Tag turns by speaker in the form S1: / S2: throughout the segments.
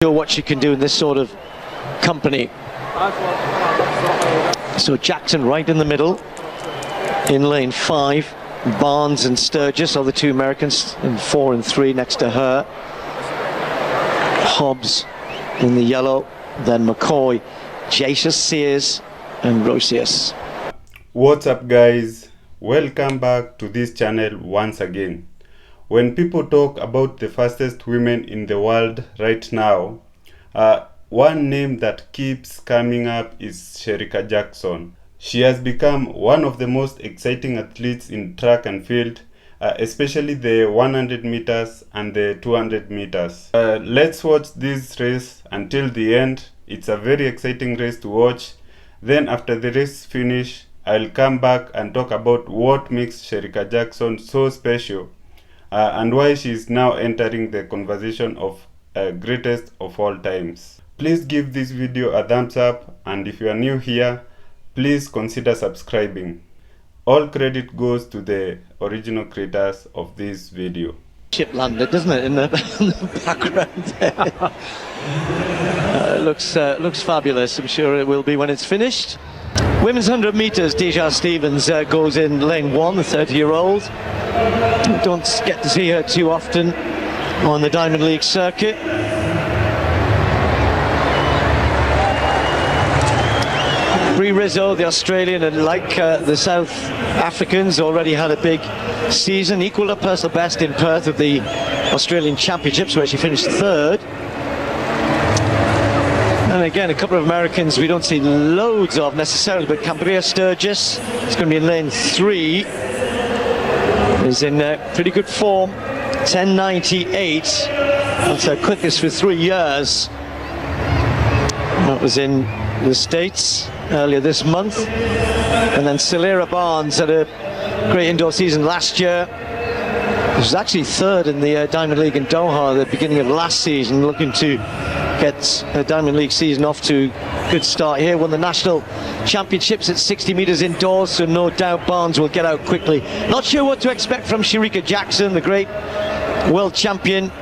S1: Show what she can do in this sort of company. So Jackson right in the middle in lane 5. Barnes and Sturgis are the two Americans in 4 and 3 next to her. Hobbs in the yellow, then McCoy, Jacius, Sears and Rosius.
S2: What's up guys, welcome back to this channel once again. When people talk about the fastest women in the world right now, one name that keeps coming up is Shericka Jackson. She has become one of the most exciting athletes in track and field, especially the 100 meters and the 200 meters. Let's watch this race until the end. It's a very exciting race to watch. Then after the race finish, I'll come back and talk about what makes Shericka Jackson so special. And why she is now entering the conversation of greatest of all times. Please give this video a thumbs up, and if you are new here, please consider subscribing. All credit goes to the original creators of this video.
S1: Ship landed, doesn't it, in the background there. Looks fabulous. I'm sure it will be when it's finished. Women's 100 meters, Deja Stevens goes in lane 1, the 30-year-old. Don't get to see her too often on the Diamond League circuit. Brie Rizzo, the Australian, and like the South Africans, already had a big season. Equalled her personal best in Perth at the Australian Championships, where she finished 3rd. And again, a couple of Americans we don't see loads of necessarily, but Cambria Sturgis is going to be in lane 3. Is in pretty good form, 10.98. That's her quickest for 3 years. That was in the States earlier this month. And then Celera Barnes had a great indoor season last year. She was actually 3rd in the Diamond League in Doha at the beginning of last season, looking to get her Diamond League season off to a good start here. Won the national championships at 60 meters indoors, so no doubt Barnes will get out quickly. Not sure what to expect from Shericka Jackson, the great world champion.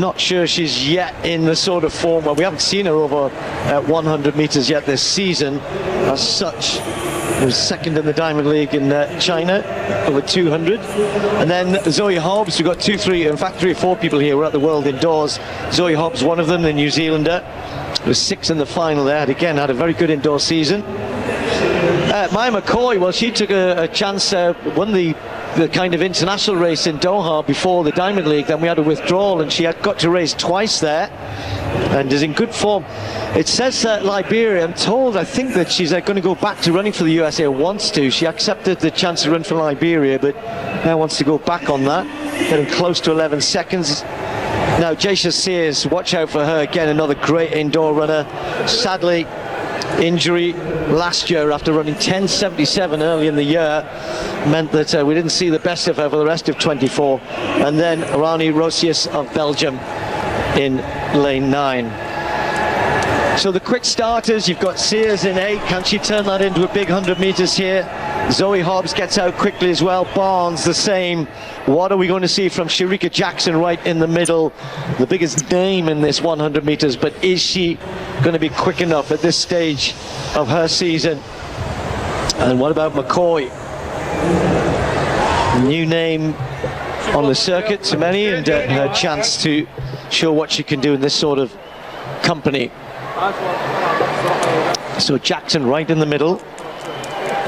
S1: Not sure she's yet in the sort of form where we haven't seen her over 100 meters yet this season. As such, she was 2nd in the Diamond League in China, over 200. And then Zoe Hobbs, we've got 2, 3, in fact 3 or 4 people here. We're at the World Indoors. Zoe Hobbs, one of them, the New Zealander, was 6th in the final there. Had a very good indoor season. Maya McCoy, well, she took a chance, won the kind of international race in Doha before the Diamond League. Then we had a withdrawal, and she had got to race twice there and is in good form. It says Liberia, I'm told, I think that she's going to go back to running for the USA, or wants to. She accepted the chance to run for Liberia, but now wants to go back on that, getting close to 11 seconds. Now Jacius Sears, watch out for her again, another great indoor runner. Sadly, injury last year after running 10.77 early in the year meant that we didn't see the best of her for the rest of 24. And then Rani Rosius of Belgium in lane 9. So the quick starters, you've got Sears in 8. Can she turn that into a big 100 meters here? Zoe Hobbs gets out quickly as well. Barnes the same. What are we going to see from Shericka Jackson right in the middle? The biggest name in this 100 meters, but is she going to be quick enough at this stage of her season? And what about McCoy? New name on the circuit to many, and her chance to show what she can do in this sort of company. So Jackson right in the middle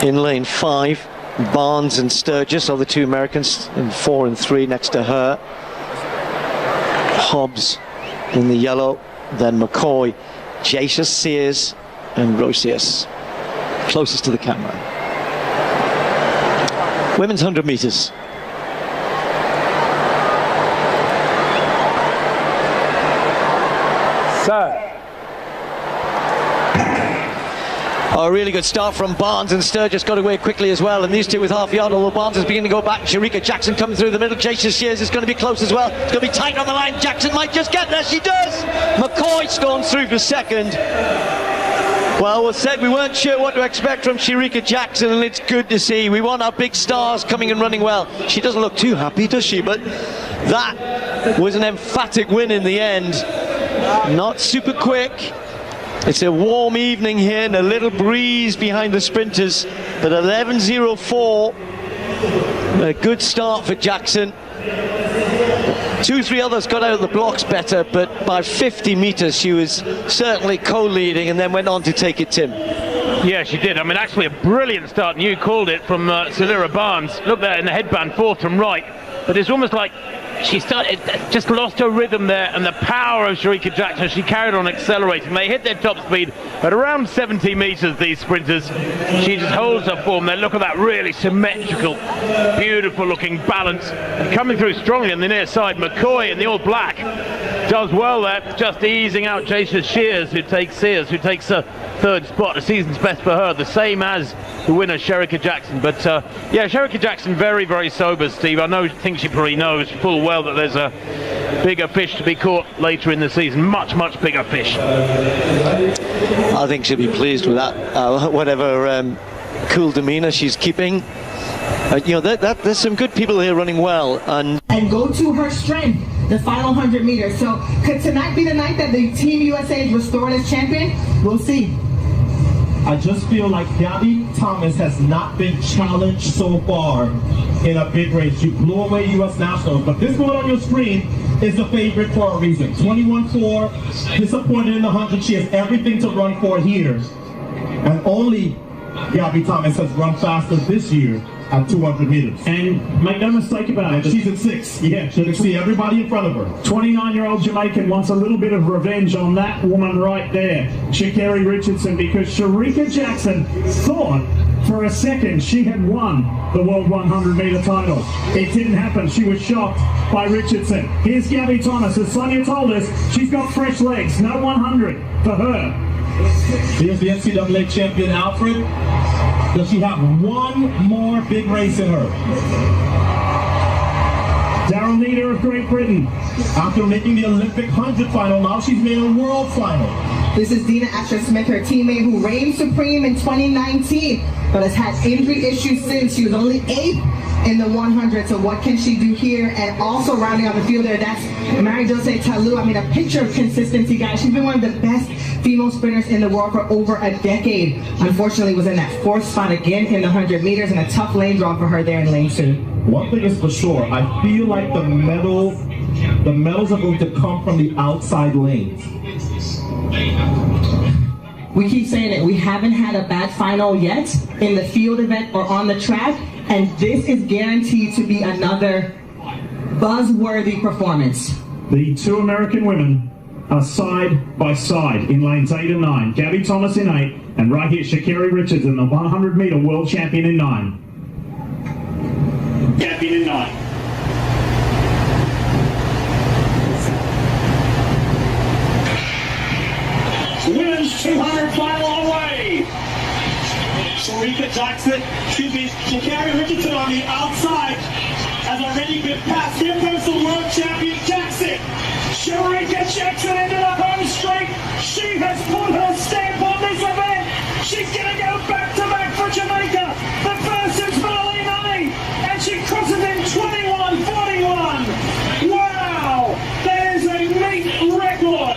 S1: in lane 5. Barnes and Sturgis are the two Americans in 4 and 3 next to her. Hobbs in the yellow, then McCoy, Jacius, Sears and Rosius. Closest to the camera. Women's 100 meters.
S3: Sir.
S1: Oh, a really good start from Barnes, and Sturgis got away quickly as well, and these two with half yard, although Barnes is beginning to go back. Shericka Jackson coming through the middle. Jacius Sears is going to be close as well. It's going to be tight on the line. Jackson might just get there. She does. McCoy storms through for 2nd. Well, we said we weren't sure what to expect from Shericka Jackson, and it's good to see. We want our big stars coming and running well. She doesn't look too happy, does she? But that was an emphatic win in the end. Not super quick. It's a warm evening here and a little breeze behind the sprinters, but 11:04, a good start for Jackson. 2-3 others got out of the blocks better, but by 50 meters she was certainly co-leading and then went on to take it, Tim.
S3: Yeah, she did. I mean, actually a brilliant start, and you called it, from Celira Barnes. Look there in the headband, fourth from right, but it's almost like she just lost her rhythm there, and the power of Shericka Jackson, she carried on accelerating. They hit their top speed at around 70 meters, these sprinters. She just holds her form there. Look at that really symmetrical, beautiful looking balance. And coming through strongly on the near side, McCoy in the all black does well there, just easing out Jason Sears, who takes a third spot, a season's best for her, the same as the winner Shericka Jackson. But yeah, Shericka Jackson very, very sober, Steve. I think she probably knows full well that there's a bigger fish to be caught later in the season, much bigger fish.
S1: I think she'll be pleased with that, whatever cool demeanor she's keeping. You know, there's some good people here running well, and
S4: go to her strength, the final 100 meters. So could tonight be the night that the Team USA is restored as champion? We'll see.
S5: I just feel like Gabby Thomas has not been challenged so far in a big race. You blew away U.S. Nationals, but this one on your screen is the favorite for a reason. 21-4, disappointed in the 100. She has everything to run for here. And only Gabby Thomas has run faster this year at 200 meters.
S6: And make no mistake about it,
S5: She's at 6. Yeah, she can see everybody in front of her.
S6: 29-year-old Jamaican wants a little bit of revenge on that woman right there, Sha'Carri Richardson, because Shericka Jackson thought for a second she had won the World 100-meter title. It didn't happen. She was shocked by Richardson. Here's Gabby Thomas. As Sonia told us, she's got fresh legs. No 100 for her.
S5: Here's the NCAA champion, Alfred. Does she have one more big race in her?
S6: Daryl Needer of Great Britain.
S5: After making the Olympic 100 final, now she's made a world final.
S4: This is Dina Asher-Smith, her teammate who reigned supreme in 2019, but has had injury issues since. She was only 8th in the 100, so what can she do here? And also rounding on the field there, that's Mary-Jose Talu. I mean, a picture of consistency, guys. She's been one of the best female sprinters in the world for over a decade. Unfortunately, was in that 4th spot again in the 100 meters, and a tough lane draw for her there in lane 2.
S5: One thing is for sure, I feel like the medals are going to come from the outside lanes.
S4: We keep saying it, we haven't had a bad final yet in the field event or on the track, and this is guaranteed to be another buzzworthy performance.
S6: The two American women are side by side in lanes 8 and 9. Gabby Thomas in 8, and right here Sha'Carri Richardson, the 100-meter world champion in 9. Champion in 9. Women's 200 final away. Shericka Jackson, Sha'Carri Richardson on the outside has already been passed. Here comes the world champion Jackson. Shericka Jackson into the home straight. She has put her stamp on this event. She's gonna go back to back for Jamaica. The first since Valley 9, and she crosses in 21:41. Wow, that is a meet record.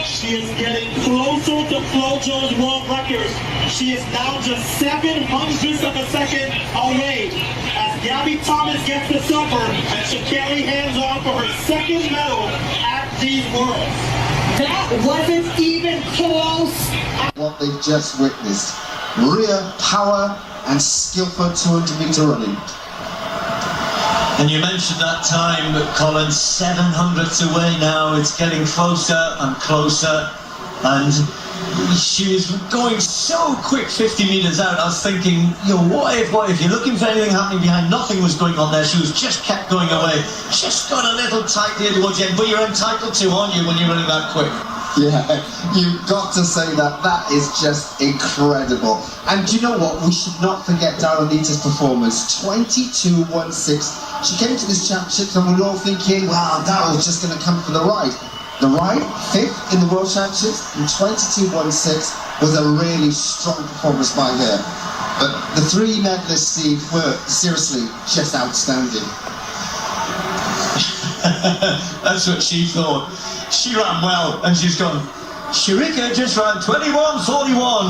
S7: She is getting closer to Flojo's world record. She is now just 7/100ths of a second away as Gabby Thomas gets the silver and Sha'Carri hands on for her second medal at these Worlds.
S4: That wasn't even close.
S8: What they've just witnessed, real power and skillful 200-meter running.
S9: And you mentioned that time, Colin, 700ths away now. It's getting closer and closer, and she was going so quick 50 meters out. I was thinking, you know, what if you're looking for anything happening behind? Nothing was going on there. She was just kept going away. Just got a little tight here towards the end, but you're entitled to, aren't you, when you're running that quick?
S8: Yeah, you've got to say that is just incredible. And do you know what? We should not forget Darrenita's performance, 22.16. She came to this championship and we were all thinking, wow, Daryl's just going to come for the ride. The ride, 5th in the World Championships in 22.16. was a really strong performance by her. But the three medalists, Steve, were seriously just outstanding.
S9: That's what she thought. She ran well, and she's gone, Shericka just ran 21:41.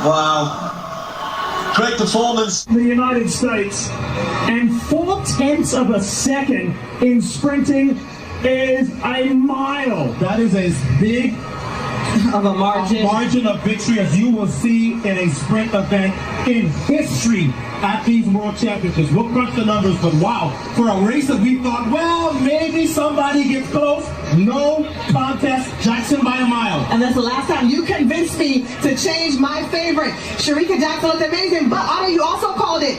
S9: Wow. Great performance.
S5: The United States, and 0.4 of a second in sprinting is a mile. That is as big
S4: Of a margin
S5: of victory as you will see in a sprint event in history at these World Championships. We'll crunch the numbers, but wow, for a race that we thought, well, maybe somebody gets close, no contest, Jackson by a mile.
S4: And that's the last time you convinced me to change my favorite. Shericka Jackson looked amazing, but Otto, you also called it.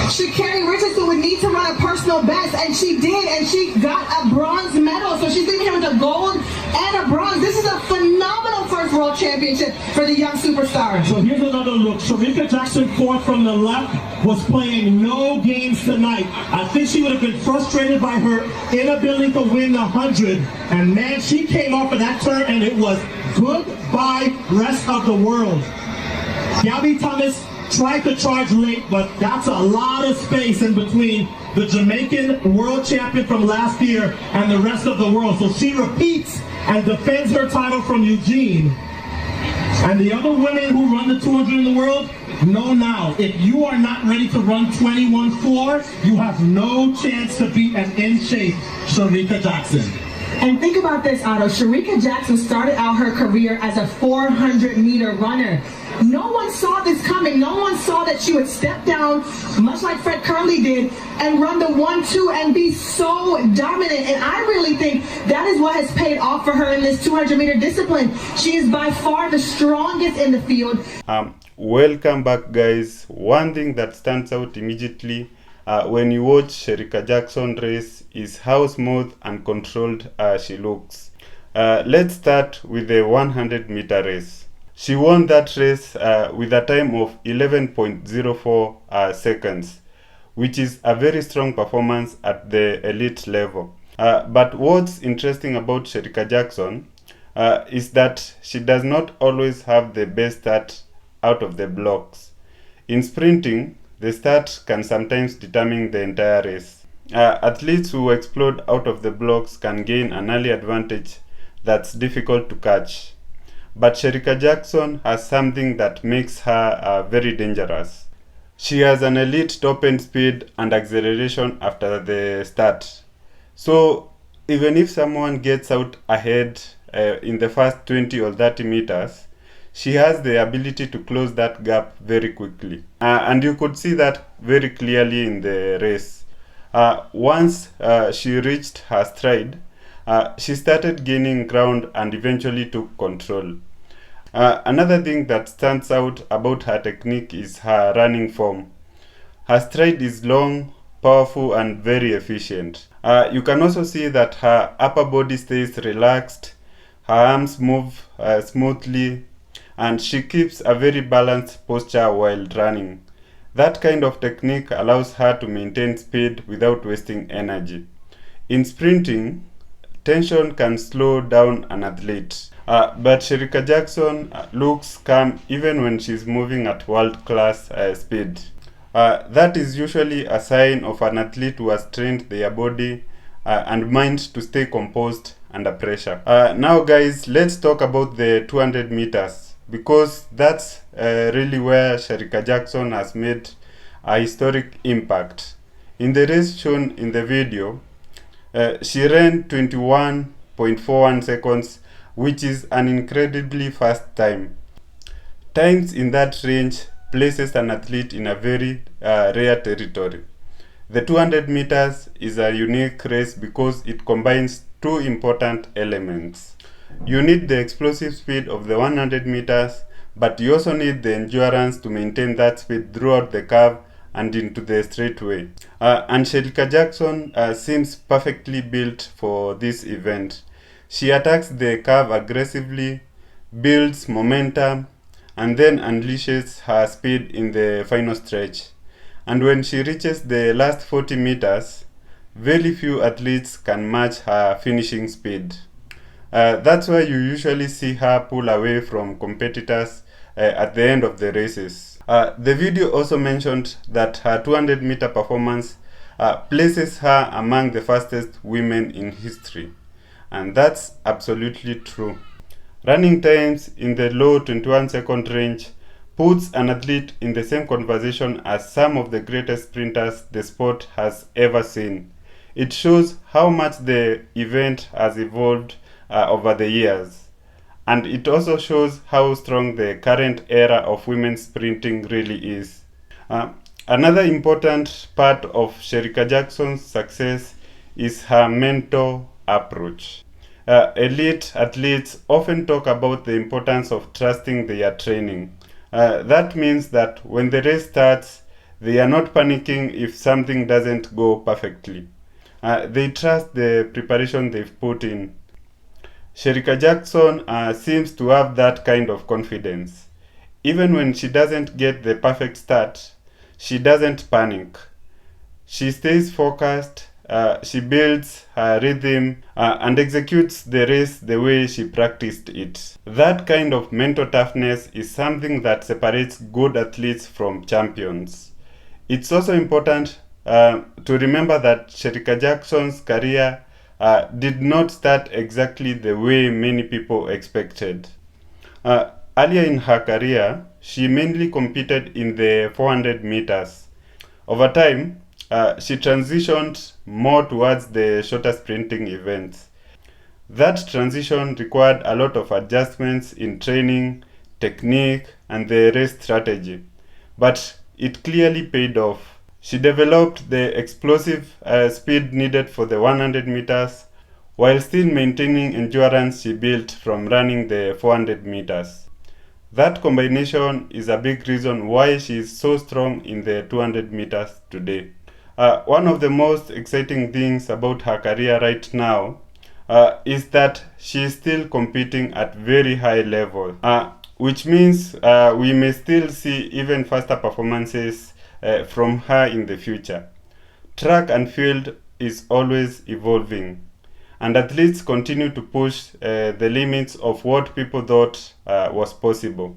S4: Sha'Carri Richardson would need to run a personal best, and she did, and she got a bronze medal. So she's leaving here with a gold and a bronze. This is a phenomenal first World Championship for the young superstar.
S5: So here's another look. Shericka Jackson, fourth from the left, was playing no games tonight. I think she would have been frustrated by her inability to win the 100. And man, she came off of that turn, and it was goodbye rest of the world. Gabby Thomas tried to charge late, but that's a lot of space in between the Jamaican world champion from last year and the rest of the world. So she repeats and defends her title from Eugene. And the other women who run the 200 in the world know now, if you are not ready to run 21.4, you have no chance to beat an in-shape Shericka Jackson.
S4: And think about this, Otto. Shericka Jackson started out her career as a 400-meter runner. No one saw this coming. No one saw that she would step down, much like Fred Curley did, and run the 1-2 and be so dominant. And I really think that is what has paid off for her in this 200-meter discipline. She is by far the strongest in the field.
S2: Welcome back, guys. One thing that stands out immediately when you watch Shericka Jackson race is how smooth and controlled she looks. Let's start with the 100-meter race. She won that race with a time of 11.04 seconds, which is a very strong performance at the elite level. But what's interesting about Shericka Jackson is that she does not always have the best start out of the blocks. In sprinting, the start can sometimes determine the entire race. Athletes who explode out of the blocks can gain an early advantage that's difficult to catch. But Shericka Jackson has something that makes her very dangerous. She has an elite top-end speed and acceleration after the start. So even if someone gets out ahead in the first 20 or 30 meters, she has the ability to close that gap very quickly. And you could see that very clearly in the race. Once she reached her stride, she started gaining ground and eventually took control. Another thing that stands out about her technique is her running form. Her stride is long, powerful, and very efficient. You can also see that her upper body stays relaxed, her arms move smoothly, and she keeps a very balanced posture while running. That kind of technique allows her to maintain speed without wasting energy. In sprinting, tension can slow down an athlete. But Shericka Jackson looks calm even when she's moving at world-class speed. That is usually a sign of an athlete who has trained their body and mind to stay composed under pressure. Now guys, let's talk about the 200 meters, because that's really where Shericka Jackson has made a historic impact. In the race shown in the video, she ran 21.41 seconds, which is an incredibly fast time. Times in that range places an athlete in a very rare territory. The 200 meters is a unique race because it combines two important elements. You need the explosive speed of the 100 meters, but you also need the endurance to maintain that speed throughout the curve and into the straightaway. And Shericka Jackson seems perfectly built for this event. She attacks the curve aggressively, builds momentum, and then unleashes her speed in the final stretch. And when she reaches the last 40 meters, very few athletes can match her finishing speed. That's why you usually see her pull away from competitors at the end of the races. The video also mentioned that her 200-meter performance places her among the fastest women in history. And that's absolutely true. Running times in the low 21-second range puts an athlete in the same conversation as some of the greatest sprinters the sport has ever seen. It shows how much the event has evolved over the years. And it also shows how strong the current era of women's sprinting really is. Another important part of Shericka Jackson's success is her mental approach. Elite athletes often talk about the importance of trusting their training. That means that when the race starts, they are not panicking if something doesn't go perfectly. They trust the preparation they've put in. Shericka Jackson seems to have that kind of confidence. Even when she doesn't get the perfect start, she doesn't panic. She stays focused, she builds her rhythm and executes the race the way she practiced it. That kind of mental toughness is something that separates good athletes from champions. It's also important to remember that Shericka Jackson's career did not start exactly the way many people expected. Earlier in her career, she mainly competed in the 400 meters. Over time, she transitioned more towards the shorter sprinting events. That transition required a lot of adjustments in training, technique, and the race strategy, but it clearly paid off. She developed the explosive speed needed for the 100 meters while still maintaining endurance she built from running the 400 meters. That combination is a big reason why she is so strong in the 200 meters today. One of the most exciting things about her career right now is that she is still competing at very high level, which means we may still see even faster performances from her in the future. Track and field is always evolving, and athletes continue to push the limits of what people thought was possible.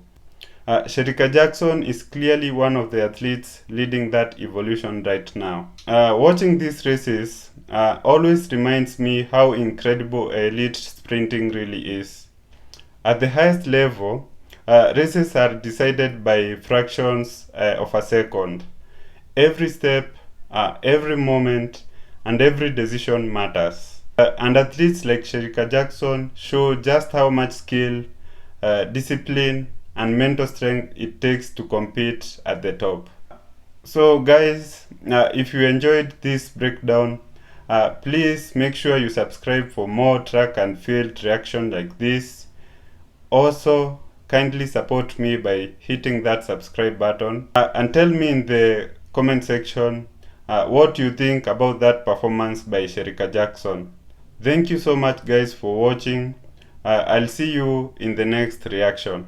S2: Shericka Jackson is clearly one of the athletes leading that evolution right now. Watching these races always reminds me how incredible elite sprinting really is. At the highest level, races are decided by fractions of a second. Every step, every moment, and every decision matters. And athletes like Shericka Jackson show just how much skill, discipline, and mental strength it takes to compete at the top. So guys, if you enjoyed this breakdown, please make sure you subscribe for more track and field reaction like this. Also, kindly support me by hitting that subscribe button and tell me in the comment section what you think about that performance by Shericka Jackson. Thank you so much guys for watching. I'll see you in the next reaction.